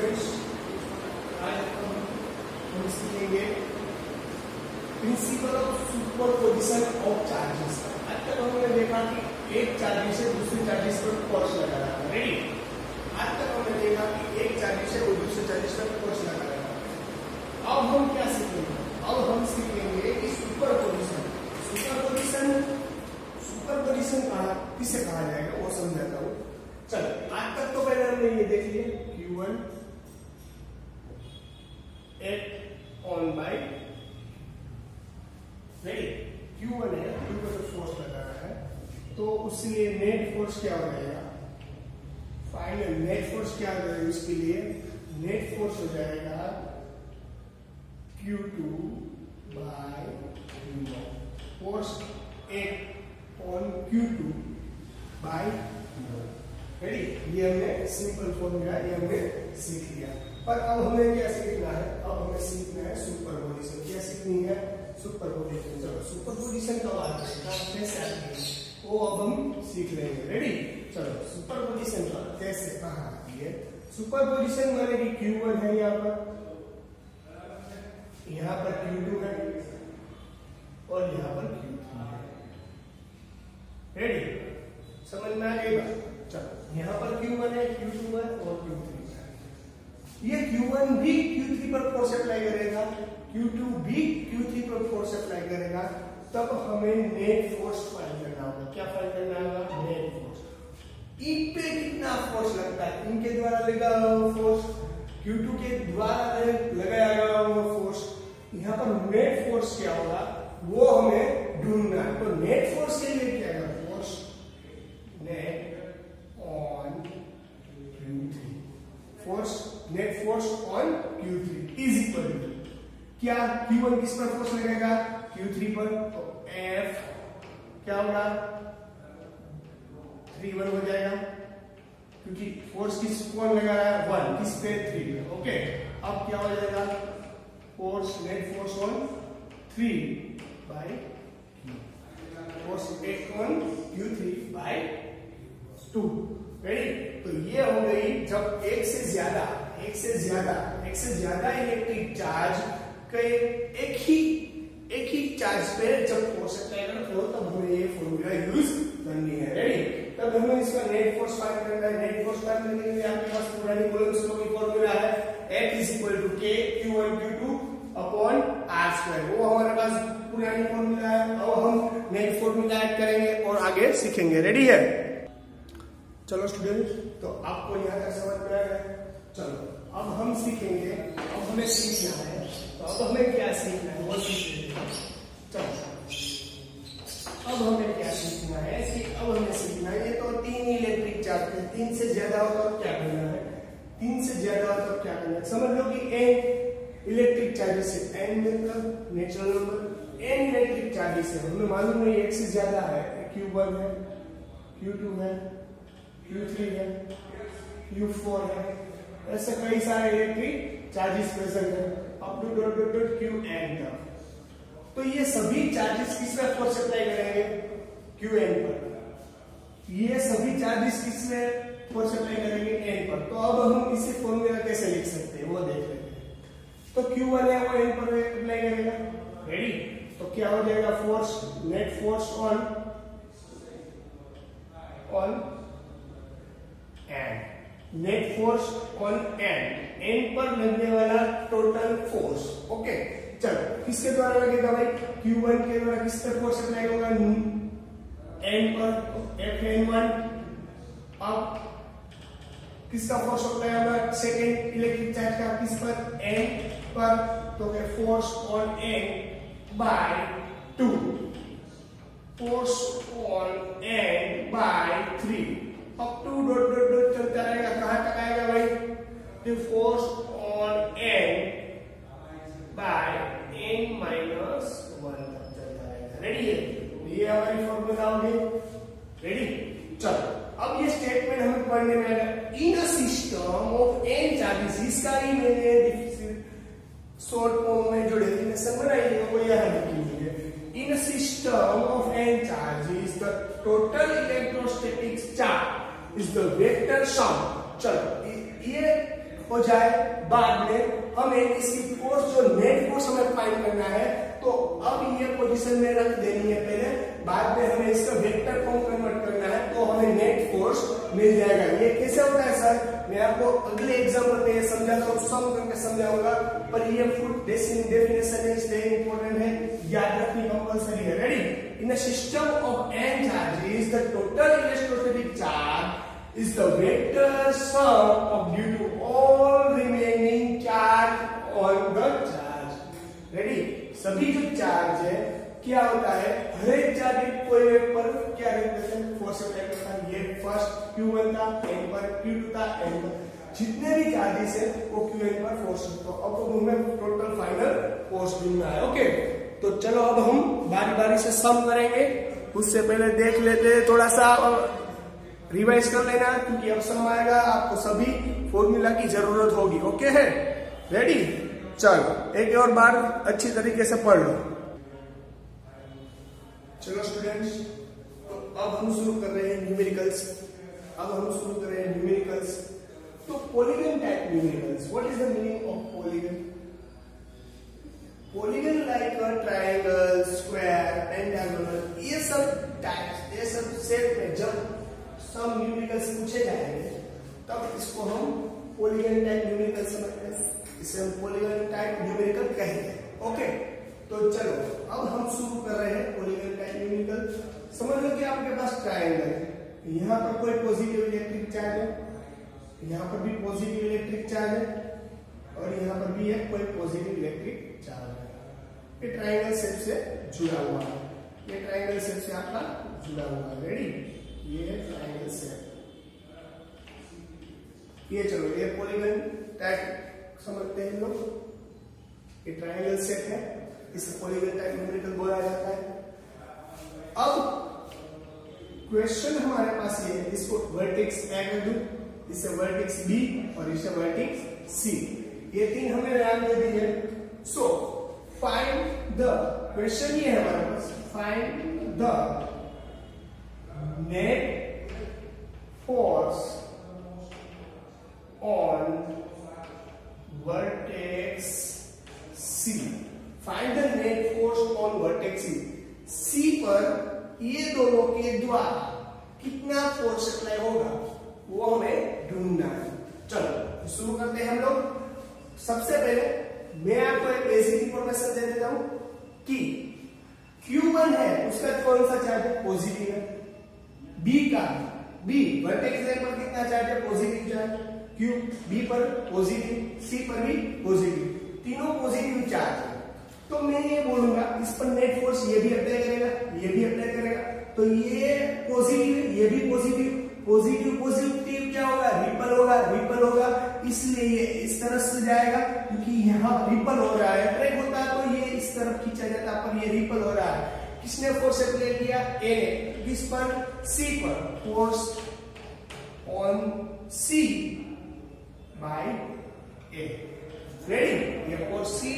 Students, आज हम सीखेंगे principle of superposition of charges. आज तक हमने देखा कि एक चार्ज से दूसरे चार्जेस पर फोर्स लगा रहा है। रेडी? आज तक हमने देखा कि एक चार्ज से दूसरे चार्जेस पर फोर्स लगा रहा है। अब हम क्या सीखेंगे? अब हम सीखेंगे कि सुपरपोजिशन किसे कहा जाएगा वो समझाता हूँ। चलो, आज तक तो पहले हमने ये देख लिया Q1 act on by, ready? Q1 है, Q पर फोर्स लगा रहा है, तो उसके नेट फोर्स क्या हो जाएगा? फाइनल नेट फोर्स क्या हो जाएगा? उसके लिए नेट फोर्स हो जाएगा Q2 by Q1। Force act on Q2 by Q1। Ready? ये हमने सिंपल फॉर्मूला ये हमने सीख लिया। पर अब हमें क्या सीखना है? अब हमें सीखना है सुपरपोजिशन। क्या सीखनी है? सुपरपोजिशन। चलो, सुपरपोजिशन कब आती है, कैसे आती है, वो अब हम सीख लेंगे। रेडी? चलो, सुपरपोजिशन कैसे कहाँ आती है? सुपरपोजिशन माने कि Q1 है यहाँ पर Q2 है और यहाँ पर Q3 है। रेडी? समझ में आ गई बात? चलो, यहाँ पर Q1 है, Q2 है और Q3 है। ये Q1 भी Q3 पर फोर्स अप्लाई करेगा, Q2 भी Q3 पर फोर्स अप्लाई करेगा, तब हमें नेट फोर्स फाइंड करना होगा। क्या फाइंड करना होगा? Net force. इन पे कितना फोर्स लगता है, इनके द्वारा लगाया हुआ फोर्स, Q2 के द्वारा लगाया हुआ फोर्स, यहाँ पर नेट फोर्स क्या होगा वो हमें ढूंढना है। तो नेट फोर्स के लिए क्या है? Force net on Q3, force net force on Q3 is equal to क्या? Q1 किस पर फोर्स लगेगा? Q3 पर, तो F क्या होगा? 3 1 हो जाएगा, क्योंकि फोर्स किस कौन लगा रहा है? 1 किस पे? 3। ओके, अब क्या हो जाएगा? Force net force on 3 by force act on Q3 by 2। Ready? तो ये हो गई जब एक से ज्यादा इलेक्ट्रिक चार्ज के एक ही चार्ज पे जब फोर्स अप्लाई करो तब हमें ये फॉर्मूला यूज करनी है। रेडी? तब हमें इसका नेट फोर्स फाइंड करना है। नेट फोर्स फाइंड करने के लिए आपके पास पुरानी कूलम्ब्स लॉ की फॉर्मूला है, F is equal to K Q1 Q2 upon R²। वो हमारे पास पुरानी फॉर्मूला है। अब हम नेट फॉर्मूला ऐड करेंगे और आगे सीखेंगे। रेडी है? चलो स्टूडेंट, तो आपको यहाँ तक समझ में आ गया? चलो, अब हम सीखेंगे, अब हमें सीखना है, तो अब हमें क्या सीखना है वो सीख लेते हैं। चलो, अब हमें क्या सीखना है कि अब हमें सीखना है, ये तो 3 इलेक्ट्रिक चार्ज है, 3 से ज्यादा हो तो क्या करना है? 3 से ज्यादा हो तो क्या करना है? समझ लो कि n इलेक्ट्रिक चार्जेस है, n मतलब natural number, n electric charges है, हमें मालूम है एक से ज्यादा है, Q1 है, Q2 है, Q3 है, Q4 है, ऐसे कई सारे इलेक्ट्रिक चार्जेस प्रेजेंट है अप टू Qn तक। तो ये सभी चार्जेस किस पे फोर्स अप्लाई करेंगे? Qn पर। ये सभी चार्जेस किस पे फोर्स अप्लाई करेंगे? n पर। तो अब हम इसे फॉर्मूला कैसे लिख सकते हैं वो देख लेते हैं। तो Q1 है वो n पर अप्लाई करेगा। रेडी? तो क्या हो जाएगा? Force net force on n, net force on n पर लगने वाला टोटल फोर्स। ओके, चलो, किसके द्वारा लगेगा भाई? Q1 के द्वारा किस पर फोर्स अप्लाई होगा? n पर, Fn1। अब किसका फोर्स अप्लाई होगा? सेकेंड इलेक्ट्रिक चार्ज का किस पर? n पर, तो force on n by 2, force on n by 3 up to dot चलता रहेगा। कहां तक आएगा भाई? The force on n by n minus 1 तक चलता रहेगा। रेडी है? ये हमारी फॉर्मूला होगी। रेडी? चलो, अब ये स्टेटमेंट हमें पढ़ने में आएगा, in a system of n charges. इसका ही मैंने शॉर्ट फॉर्म में जो डेफिनेशन बनाई है वो यह लिखी हुई है। In a system of n charges the total electrostatic charge is the vector sum. चलो, ये हो जाए, बाद में हमें इसकी फोर्स जो नेट फोर्स हमें फाइंड करना है, तो अब ये पोजीशन में रख देनी है पहले, बाद में हमें इसका वेक्टर फॉर्म कन्वर्ट करना है, तो हमें नेट फोर्स मिल जाएगा। ये कैसे होता है सर, मैं आपको अगले एग्जांपल में ये समझाता हूँ, सम करके समझाऊंगा, पर ये फुल डेफिनेशन है, इसलिए इंपॉर्टेंट है, याद रखनी कंपल्सरी है। Ready? In a system of n charges the total electrostatic charge is the vector sum of due to all remaining charge on the charge. Ready? सभी जो चार्ज है क्या होता है, हर एक चार्ज कोई एक पर क्या रहता है, फोर्स अप्लाई करता है। ये फर्स्ट Q1 था, n पर, Q2 था, n पर, जितने भी चार्जेस है वो Qn पर फोर्स, तो अब हमें टोटल फाइनल फोर्स मिलना है। ओके, तो चलो अब हम बारी बारी से सम करेंगे, उससे पहले देख लेते हैं, थोड़ा सा रिवाइज कर लेना, क्योंकि अब सम आएगा आपको सभी फॉर्मूला की जरूरत होगी। ओके है? रेडी? चलो एक और बार अच्छी तरीके से पढ़ लो। चलो स्टूडेंट्स, तो अब हम शुरू कर रहे हैं न्यूमेरिकल्स। तो polygon type numericals, what is the meaning of polygon? Polygon like a triangle, square, pentagonal, ये सब टाइप्स, ये सब शेप में जब सब न्यूमेरिकल्स पूछे जाएंगे तब इसको हम पॉलीगन टाइप न्यूमेरिकल समझते हैं, इसे हम पॉलीगन टाइप न्यूमेरिकल कहते हैं। ओके, तो चलो अब हम शुरू कर रहे हैं पॉलीगन टाइप न्यूमेरिकल। समझ लो कि आपके पास ट्रायंगल है, यहाँ पर कोई पॉजिटिव इलेक्ट्रिक चार्ज है, यहाँ पर भी पॉजिटिव इलेक्ट्रिक चार्ज है, और यहाँ पर भी है कोई पॉजिटिव इलेक्ट्रिक चार्ज है। ये ट्रायंगल शेप से जुड़ा हुआ है, ये ट्रायंगल शेप से आपका जुड़ा हुआ है। रेडी? ये है ट्रायंगल शेप। ये चलो ये पॉलीगन टाइप समझते हैं लोग, ये ट्रायंगल शेप है, इसे पॉलीगन टाइप न्यूमेरिकल बोला जाता है। अब क्वेश्चन हमारे पास ये है, इसको वर्टेक्स ए कर दूं, इसे वर्टेक्स बी और इसे वर्टेक्स सी, ये तीन हमें नाम दे दी है। सो फाइंड द, क्वेश्चन ये है हमारे पास, find the net force on vertex C. Find the net force on vertex C. C पर ये दोनों के द्वारा कितना फोर्स अप्लाई होगा वो हमें ढूंढना है। चलो शुरू करते हैं हम लोग। सबसे पहले मैं आपको एक बेसिक इंफॉर्मेशन दे देता हूं कि Q1 है, उसका कौन सा चार्ज है, पॉजिटिव है। बी का, बी वर्टेक्स ए पर कितना चार्ज है, पॉजिटिव चार्ज, Q बी पर पॉजिटिव, सी पर भी पॉजिटिव, तीनों पॉजिटिव चार्ज है। तो मैं ये बोलूंगा इस पर नेट फोर्स ये भी अप्लाई करेगा, ये भी अप्लाई करेगा, तो ये पॉजिटिव है, ये भी पॉजिटिव, पॉजिटिव पॉजिटिव क्या होगा, रिपल होगा, रिपल होगा, इसलिए ये इस तरफ से जाएगा, क्योंकि यहाँ रिपल हो रहा है, अट्रैक्ट होता है तो ये इस तरफ खींचा जाता है, पर ये रिपल हो रहा है। किसने फोर्स अप्लाई किया, ए ने, किस पर, सी पर, force on C by A. Ready? ये फोर्स सी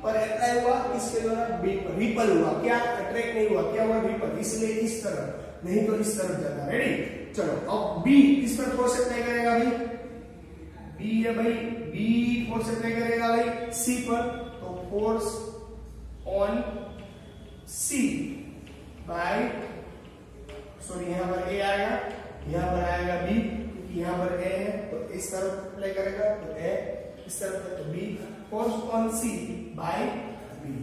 पर अप्लाई हुआ, इसके द्वारा बी पर रिपल हुआ, क्या अट्रैक्ट नहीं हुआ, क्या हुआ, रिपल, इसलिए इस तरफ, नहीं तो इस तरफ जाता। रेडी? चलो अब बी किस पर फोर्स अप्लाई करेगा भाई, बी है भाई, बी फोर्स अप्लाई करेगा भाई सी पर, तो force on C by, sorry यहां पर ए आएगा, यहां पर आएगा बी, क्योंकि यहां पर ए है तो इस तरफ अप्लाई करेगा, तो ए इस तरफ तो B, force on C by B.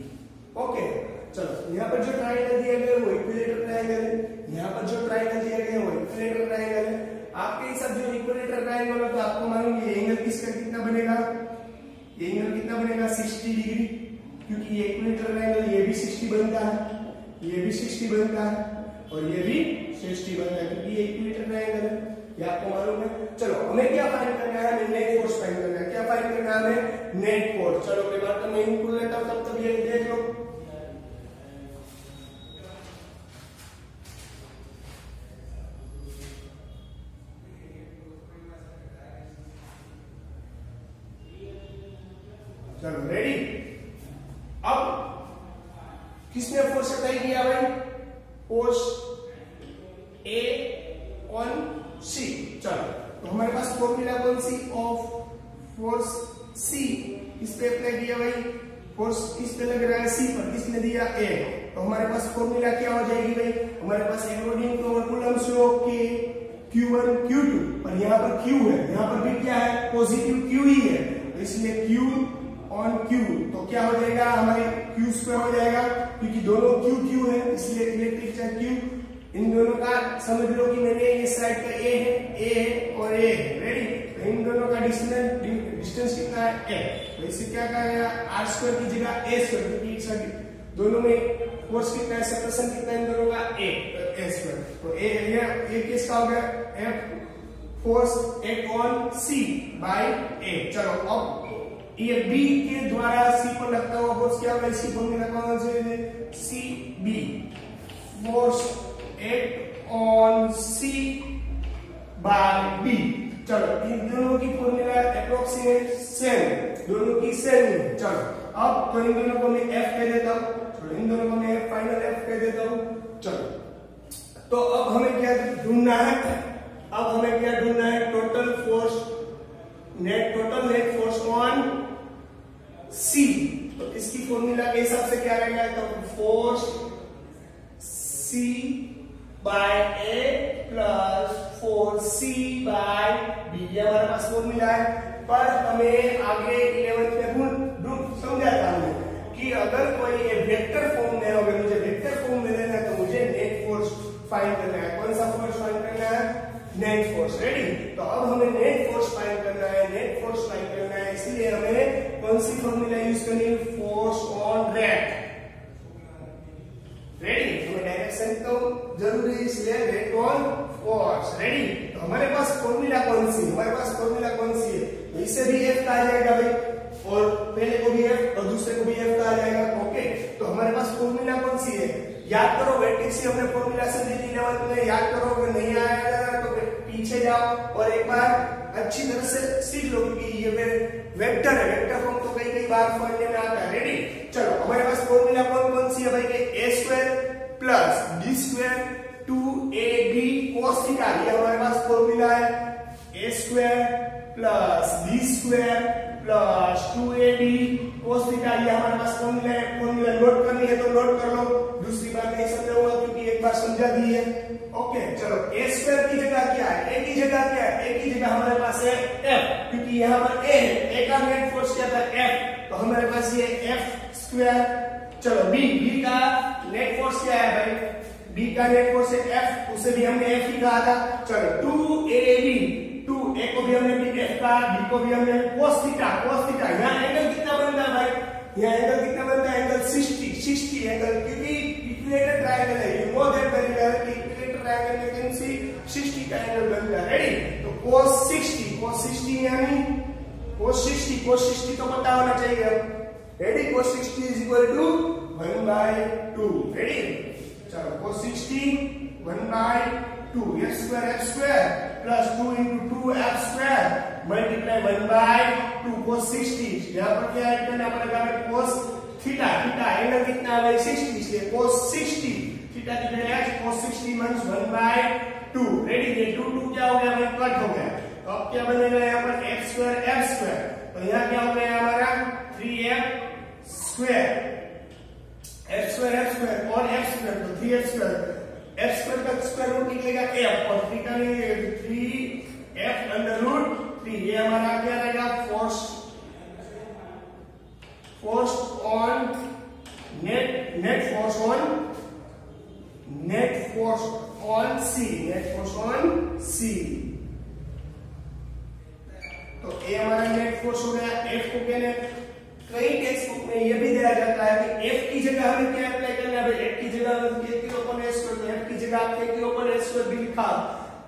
Okay, चलो यहाँ पर जो ट्रायंगल दिया गया है वो इक्विलेटरल ट्रायंगल है, यहाँ पर जो ट्रायंगल दिया गया है वो इक्विलेटरल ट्रायंगल है। आपके हिसाब जो इक्विलेटरल ट्रायंगल है तो आपको मालूम है ये एंगल किसका कितना बनेगा, ये एंगल कितना बनेगा, 60 डिग्री, क्योंकि ये इक्विलेटरल ट्रायंगल ये भी 60 बनता है, ये भी 60 बनता है, और ये भी 60 बनता है, क्योंकि ये इक्विलेटरल ट्रायंगल है, ये आपको मालूम है। चलो हमें क्या फाइंड करना है, हमें नेट फोर्स फाइंड करना है। क्या फाइंड करना है हमें, नेट फोर्स। चलो मैं बात तो मैं इनपुट लेता हूं, तब ये देख लो। चलो रेडी? अब किसने फोर्स अप्लाई किया भाई, फोर्स ए ऑन सी। चलो तो हमारे पास फॉर्मूला कौन सी, ऑफ फोर्स सी इस पे अप्लाई किया भाई, फोर्स किस पे लग रहा है, सी पर, किसने दिया, ए। तो हमारे पास फॉर्मूला क्या हो जाएगी भाई, हमारे पास अकॉर्डिंग टू कूलम्ब्स लॉ के Q1 Q2, और यहाँ पर Q है, यहाँ पर भी क्या है, पॉजिटिव Q ही है, तो इसलिए Q ऑन Q, तो क्या हो जाएगा हमारे Q स्क्वायर हो जाएगा, क्योंकि दोनों Q है, इसलिए इलेक्ट्रिक चार्ज Q। इन दोनों का समझ लो कि मैंने ये साइड का ए है और ए है, रेडी। तो इन दोनों का डिस्टेंस कितना है, ए। तो इसे क्या कहा गया, आर स्क्वायर की जगह ए स्क्वायर, क्योंकि दोनों में फोर्स कितना है, सेपरेशन कितना है इन दोनों का, ए स्क्वायर। तो ए किसका हो गया, F force act on C by A. चलो अब ये बी के द्वारा सी पर लगता हुआ फोर्स क्या होगा, इसी फॉर्मूला कौन से, C B force act on C by B. चलो इन दोनों की फॉर्मूला अप्रोक्सीमेट सेम, दोनों की सेम है। चलो अब तो इन दोनों को मैं एफ कह देता हूं, इन दोनों को मैं फाइनल एफ कह देता हूं। चलो तो अब हमें क्या ढूंढना है, total net force on C. तो इसकी फॉर्मूला के हिसाब से क्या रहेगा, तो force C by A plus force C by B, ये हमारे पास फॉर्मूला है। पर हमें आगे 11th में समझा था हमने कि अगर कोई वेक्टर फॉर्म में, अगर मुझे वेक्टर फॉर्म में लेना है तो मुझे नेट फोर्स फाइंड करना है। कौन सा फोर्स फाइंड करना है, नेट फोर्स, रेडी। तो अब हमें नेट फोर्स फाइंड करना है, इसलिए हमें कौन सी फॉर्मूला यूज करनी है, फोर्स ऑन रेट, रेडी। हमें डायरेक्शन तो जरूरी है, इसलिए रेट ऑन फोर्स, रेडी। तो हमारे पास फॉर्मूला कौन सी है, इससे भी एफ कहा जाएगा भाई, और पहले को भी एफ और दूसरे को भी एफ कहा जाएगा, ओके। तो हमारे पास फॉर्मूला कौन सी है, याद करो, वेक्टर से हमने फॉर्मूला से दी थी 11th में, याद करो। अगर नहीं आया तो पीछे जाओ और एक बार अच्छी तरह से सीख लो, क्योंकि ये वेक्टर है, वेक्टर फॉर्म तो कई बार पढ़ने में आता है, रेडी। चलो हमारे पास फॉर्मूला कौन सी है भाई, A square plus B square 2ab cos theta, ये हमारे पास फॉर्मूला है। A square plus B square plus 2ab cos theta, ये हमारे पास फॉर्मूला है। फॉर्मूला नोट करनी है तो नोट कर लो, दूसरी बार नहीं समझाऊंगा क्योंकि एक बार समझा दी है, ओके। चलो ए स्क्वायर की जगह क्या है, ए की जगह हमारे पास है एफ, क्योंकि यहाँ पर ए है, ए का नेट फोर्स क्या था, एफ। तो हमारे पास ये एफ स्क्वायर। चलो बी का नेट फोर्स क्या है भाई, बी का नेट फोर्स है एफ, उसे भी हमने एफ ही कहा था। चलो 2ab, 2 ए को भी हमने एफ का, बी को भी हमने cos थीटा। यहाँ एंगल कितना बनता है भाई, यहाँ एंगल कितना बनता है, एंगल 60 एंगल, क्योंकि इक्विलेटरल ट्रायंगल है, you know that very well कि इक्विलेटरल ट्रायंगल में कौन सी 60 का एंगल बनता है, रेडी। तो cos 60 यानी cos 60 तो पता होना चाहिए, ready. cos 60 is equal to 1/2, ready. चलो cos 60 1/2, f square plus 2 into 2f square multiply 1/2 cos 60। यहाँ पर क्या ऐड करना पड़ेगा, cos थीटा, एंगल कितना है 60, इसलिए cos 60 थीटा की जगह cos 60 माइनस 1/2, रेडी। ये 2 क्या हो गया भाई, कट हो गया। तो अब क्या बनेगा यहाँ पर f square, तो यहाँ क्या हो गया हमारा 3f square और f square, तो 3f square, f square का स्क्वायर रूट निकलेगा f, और 3 का निकलेगा 3f अंडर रूट 3। ये हमारा क्या रहेगा, force on net force on C. तो ए हमारा नेट फोर्स हो गया। एफ को कहने, कई टेक्स्ट बुक में ये भी दिया जाता है कि एफ की जगह हमें क्या अप्लाई करना है, एफ की जगह एफ की जगह भी लिखा।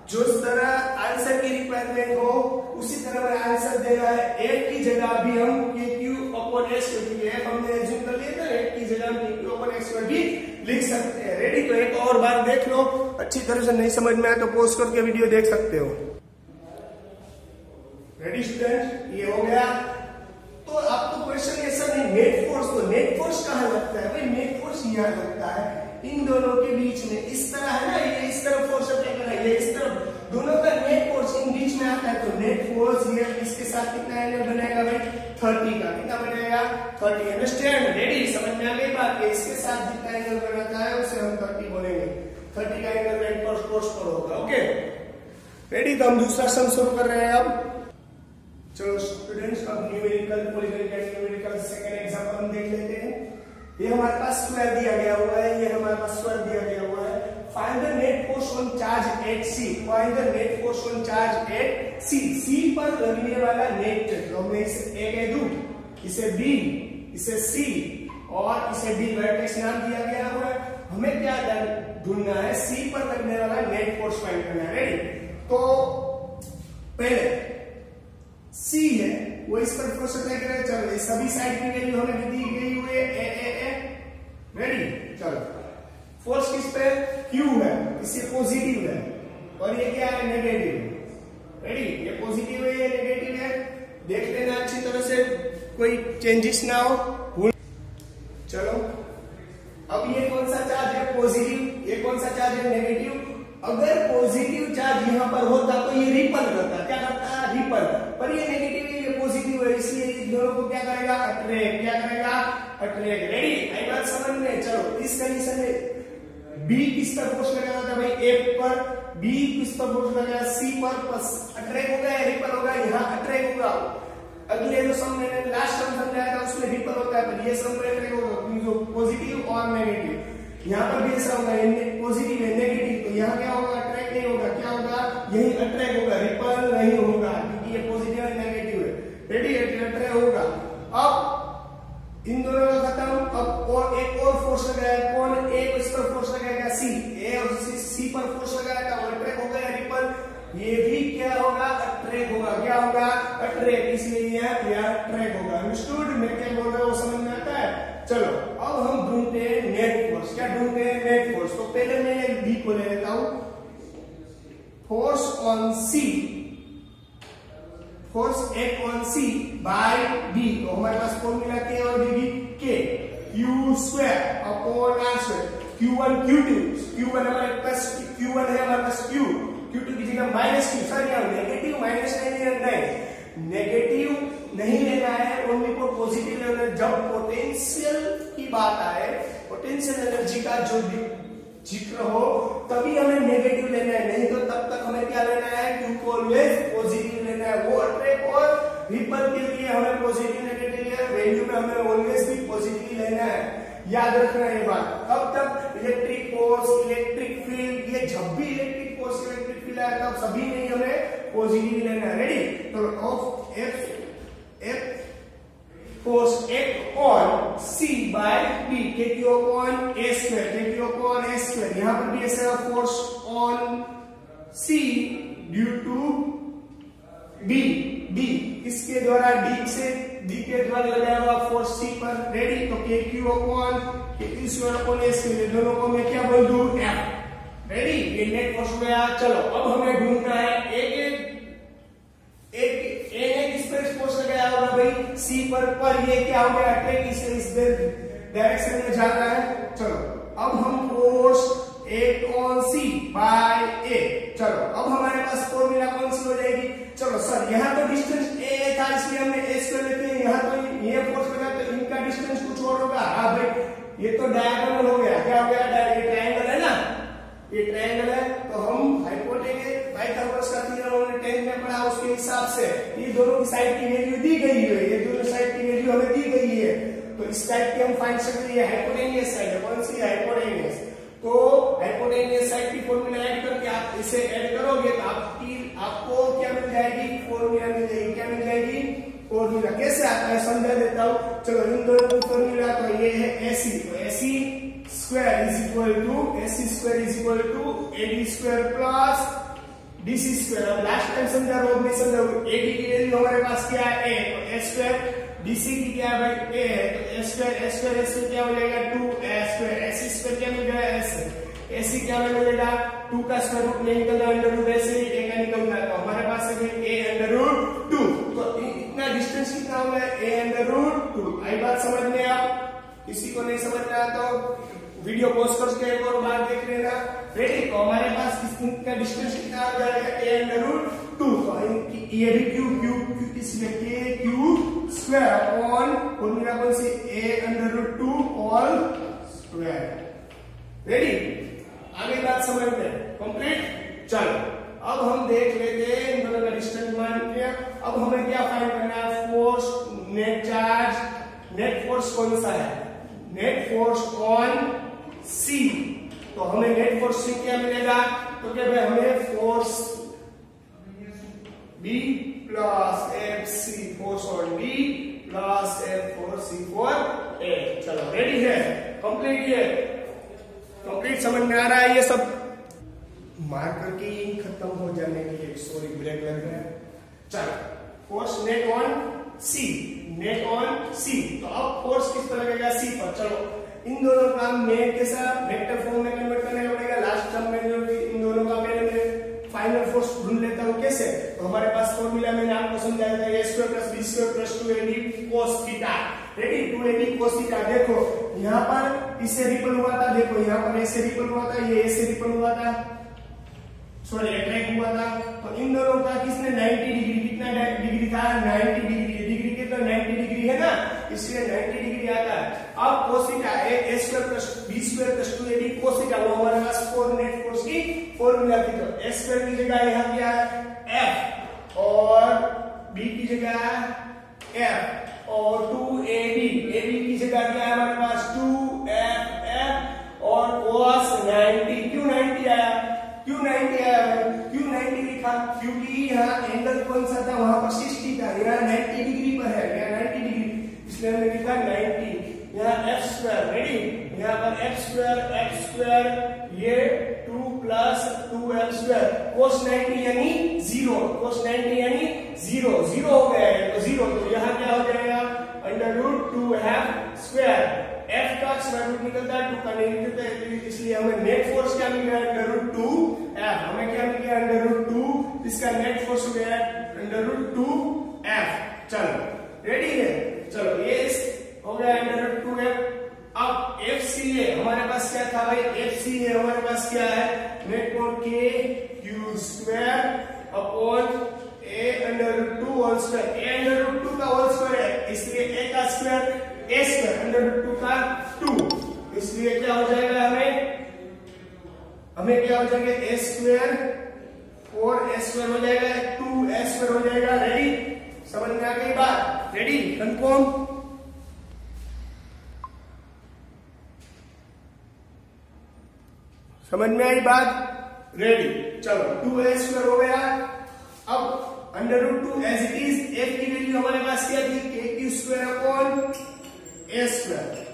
जो इस तरह आंसर की रिक्वायरमेंट हो उसी तरह में आंसर देना है। एफ की जगह भी हम KQ/S, क्योंकि एफ हमने एज्यूम कर लिया था, एफ की जगह हम KQ/S भी लिख सकते हैं, रेडी। तो एक और बार देख लो, अच्छी तरह से नहीं समझ में आया तो पॉज करके वीडियो देख सकते हो, रेडी स्टूडेंट। ये हो गया। तो आपको क्वेश्चन ऐसा नहीं, नेट फोर्स कहाँ लगता है भाई, नेट फोर्स यहाँ लगता है इन दोनों के बीच में, इस तरह है ना, ये इस तरफ फोर्स अप्लाई कर रहा है, ये इस तरफ, दोनों का नेट फोर्स इन बीच में आता है। तो नेट फोर्स ये इसके साथ कितना कितना एंगल बनेगा भाई 30 का, कितना बनेगा 30। अंडरस्टैंड, रेडी, समझ में आ गई बात। इसके साथ जितना एंगल बनाता है उसे हम 30 बोलेंगे। 30 का एंगल रेड कोर्स पर होगा। ओके रेडी, तो हम दूसरा सम शुरू कर रहे हैं अब। चलो स्टूडेंट्स, अब न्यूमेरिकल पॉलीगॉनिकल न्यूमेरिकल सेकंड एग्जांपल हम देख लेते हैं। ये हमारे पास स्क्वायर दिया गया हुआ है, ये हमारे पास स्क्वायर दिया गया हुआ है। Find the net force on charge at C, find the net force on charge at C. C पर लगने वाला नेट, तो मैं इसे ए कह दूं, इसे बी, इसे सी और इसे डी वर्टेक्स नाम दिया गया हुआ है। हमें क्या ढूंढना है, सी पर लगने वाला नेट फोर्स फाइंड करना है। रेडी, तो पहले सी है वो इस पर फोर्स अप्लाई करें। चलो सभी साइड की वैल्यू हमें दी गई हुई है ए। रेडी, चलो फोर्स किस पे, क्यू है, इससे पॉजिटिव है और ये क्या है, नेगेटिव। रेडी, ये पॉजिटिव है, ये नेगेटिव है, देख लेना अच्छी तरह से, कोई चेंजेस ना हो। चलो अब ये कौन सा चार्ज है, पॉजिटिव, ये कौन सा चार्ज है, नेगेटिव। अगर पॉजिटिव चार्ज यहां पर होता तो ये रिपल करता, क्या करता, रिपल। पर ये नेगेटिव है, ये पॉजिटिव है, इसलिए इन दोनों को क्या करेगा, अट्रैक्ट, क्या करेगा, अट्रैक्ट। रेडी, आई बात समझ में। चलो इस कंडीशन में बी किस पर फोर्स लगाया था भाई, ए पर, बी किस पर फोर्स लगाया, सी पर, बस अट्रैक्ट होगा या रिपल होगा, यहाँ अट्रैक्ट होगा। अगले जो सम मैंने लास्ट सम समझाया था उसमें रिपल होता है, पर ये सम में अट्रैक्ट होगा, जो पॉजिटिव और नेगेटिव। यहाँ पर भी ऐसा होगा, पॉजिटिव है नेगेटिव, तो यहाँ क्या होगा, अट्रैक्ट नहीं होगा, क्या होगा, यही अट्रैक्ट होगा, रिपल नहीं होगा, क्योंकि ये पॉजिटिव है नेगेटिव है। रेडी, अट्रैक्ट होगा। अब इन दोनों का खत्म, अब और एक और फोर्स लगाया, कौन, ए इस पर फोर्स लगाएगा, सी, ए और सी पर फोर्स लगाएगा, वो अट्रैक्ट होगा या रिपल, ये भी क्या होगा, अट्रैक्ट होगा, क्या होगा, अट्रैक्ट, इसलिए यह अट्रैक्ट होगा। अंडरस्टूड, मैं क्या बोल रहा हूँ समझ में आता है। चलो अब हम ढूंढते हैं नेट फोर्स, क्या ढूंढते हैं, नेट फोर्स। तो पहले मैं बी को ले लेता हूं, force on C, force act on C by B. तो हमारे पास फॉर्मूला के और D, K Q square upon R square. Q1 Q2, Q1 हमारे पास Q1 है, हमारे पास Q2 की जगह माइनस क्यू, सर यहाँ नेगेटिव माइनस नेगेटिव नहीं लेना है, ओनली फॉर पॉजिटिव लेना है। जब पोटेंशियल की बात आए, पोटेंशियल एनर्जी का जो जिक्र हो, तभी हमें नेगेटिव लेना है, नहीं तो तब तक हमें क्या लेना है, क्यू को ऑलवेज पॉजिटिव लेना है। वो अट्रैक्ट और रिपल के लिए हमें पॉजिटिव नेगेटिव वैल्यू में हमें ऑलवेज भी पॉजिटिव लेना है, याद रखना ये बात। अब तक इलेक्ट्रिक फोर्स, इलेक्ट्रिक फील्ड, ये जब भी इलेक्ट्रिक फोर्स, इलेक्ट्रिक फील्ड आया तब सभी में हमें पॉजिटिव लेना है। रेडी, तो of F force act on C by B, K Q upon A square, K Q upon A square. यहां पर भी ऐसा force on C due to B, D इसके द्वारा, डी के द्वारा लगाया हुआ फोर्स सी पर। रेडी, तो के क्यू अपॉन के Q square upon A square, दोनों को मैं क्या बोल दूं, एफ। रेडी, ये नेट फोर्स हो गया। चलो अब हमें ढूंढना है एक किस पर फोर्स लगाया होगा भाई, सी पर ये क्या हो गया, अट्रैक्ट, इस डायरेक्शन में जा रहा है। चलो अब हम force act on C by A. चलो अब हमारे पास फॉर्मूला कौन सी हो जाएगी, चलो सर यहाँ तो डिस्टेंस ए था, इसलिए हमने ए स्क्वायर लेते हैं, यहाँ तो ये फोर्स लगा तो इनका डिस्टेंस कुछ और होगा। हाँ भाई, ये तो डायगोनल हो गया, क्या हो गया, ये ट्रायंगल है ना, ये ट्रायंगल है, तो हम हाइपोटेनस पाइथागोरस का थ्योरम हमने 10th में पढ़ा, उसके हिसाब से ये दोनों की साइड की वैल्यू दी गई है, ये दोनों साइड की वैल्यू हमें दी गई है, तो इस साइड की हम फाइंड सकते हैं, हाइपोटेनियस साइड है, कौन सी, हाइपोटेनियस। तो हाइपोटेनियस साइड की फॉर्मूला ऐड करके आप इसे ऐड करोगे तो आपको क्या मिल जाएगी, फॉर्मूला मिल जाएगी, क्या मिल जाएगी, फॉर्मूला। कैसे आता है समझा देता हूं। चलो इन दोनों की फॉर्मूला, तो ये है AC, तो AC square is equal to AD square plus DC square. अब लास्ट टाइम समझा, रोज नहीं समझा, AD की वैल्यू हमारे पास क्या है, A, तो A स्क्वायर, DC की क्या है भाई, A है, तो A स्क्वायर क्या हो जाएगा, 2A स्क्वायर, AC स्क्वायर क्या मिल जाएगा, S, AC क्या मिलेगा, 2 का स्क्वायर रूट नहीं निकलता, अंडर रूट ऐसे ही A का निकल जाता है, हमारे पास है A अंडर रूट 2, तो इतना डिस्टेंस कितना हो गया, A अंडर रूट 2। आई बात समझ में, आप किसी को नहीं समझ में आता तो वीडियो पॉज करके एक और बार देख लेना। रेडी, तो हमारे पास इसका डिस्टेंस कितना आ जाएगा, A अंडर रूट 2, तो ये भी क्यूब किसमें के क्यूब स्क्वायर अपॉन फॉर्मूला कौन सी a under root 2 whole square. Ready, आगे बात समझ में कंप्लीट। चलो अब हम देख लेते हैं इन दोनों का डिस्टेंस मान लिया। अब हमें क्या फाइंड करना है, force, net charge, net force कौन सा है, नेट फोर्स ऑन सी। तो हमें नेट फोर्स सी क्या मिलेगा, तो क्या भाई हमें force B plus F C, force on B plus F force C for A. चलो रेडी है, कंप्लीट है, कंप्लीट समझ में आ रहा है ये सब। मार्कर की इंक खत्म हो जाने के लिए सॉरी ब्रेक लग रहा है। चलो force net on C, net on C. तो अब फोर्स किस पर लगेगा, सी पर। चलो इन दोनों का मैं कैसा वेक्टर फॉर्म में कन्वर्ट करना पड़ेगा। लास्ट टर्म में जो इन दोनों का पहले फाइनल फोर्स ढूंढ लेता हूं कैसे। तो हमारे पास फॉर्मूला मैंने आपको समझाया था, a square plus b square plus 2ab cos theta. Ready, 2ab cos theta. देखो यहाँ पर इससे रिपल हुआ था, देखो यहाँ पर ऐसे रिपल हुआ था, ये ऐसे रिपल हुआ था, सॉरी अट्रैक्ट हुआ था। तो इन दोनों का किसने 90 डिग्री, कितना डिग्री था, 90 डिग्री। डिग्री कितना 90 डिग्री है ना, इसलिए 90 डिग्री आता है। अब cos theta a square plus b square plus 2ab cos theta, वो हमारे पास फोर नेट फोर्स की फॉर्मूला थी। तो a स्क्वायर की जगह यहाँ क्या है f और b की जगह f और 2ab, ab की जगह क्या है हमारे पास 2f और cos 90। क्यों 90 आया, क्यों 90 आया, क्यों 90 लिखा, क्योंकि यहाँ एंगल कौन सा था, वहां पर 60 था, यहाँ 90 डिग्री पर है, यहाँ 90 डिग्री, इसलिए हमने लिखा 90। यहाँ एफ स्क्वायर, रेडी, यहाँ पर एफ स्क्वायर ये 2 प्लस 2f स्क्वायर, cos 90 यानी 0, cos 90 यानी 0, 0 हो गया है तो 0। तो यहाँ क्या हो जाएगा under root 2f square. f का स्क्वायर रूट निकलता है, 2 का नहीं निकलता है, इसलिए हमें नेट फोर्स क्या मिल गया अंडर रूट 2f। हमें क्या मिल गया अंडर रूट 2, इसका नेट फोर्स हो गया अंडर रूट 2f। चलो रेडी है, चलो ये हो गया अंडर रूट 2f। अब FCA हमारे पास क्या था भाई, FCA हमारे पास क्या है, net force K Q square upon a under root 2 whole square. a under root 2 का होल स्क्वायर है, इसलिए a का square a square under root 2 का 2, इसलिए क्या हो जाएगा हमें क्या हो जाएगा a स्क्वायर 4a स्क्वायर हो जाएगा, 2a स्क्वायर हो जाएगा। रेडी, समझ में आ गई बात, रेडी कंफर्म। समझ में आई बात, रेडी। चलो 2a स्क्वायर हो गया। अब under root 2 as it is, f की वैल्यू हमारे पास क्या थी, k Q square upon a square.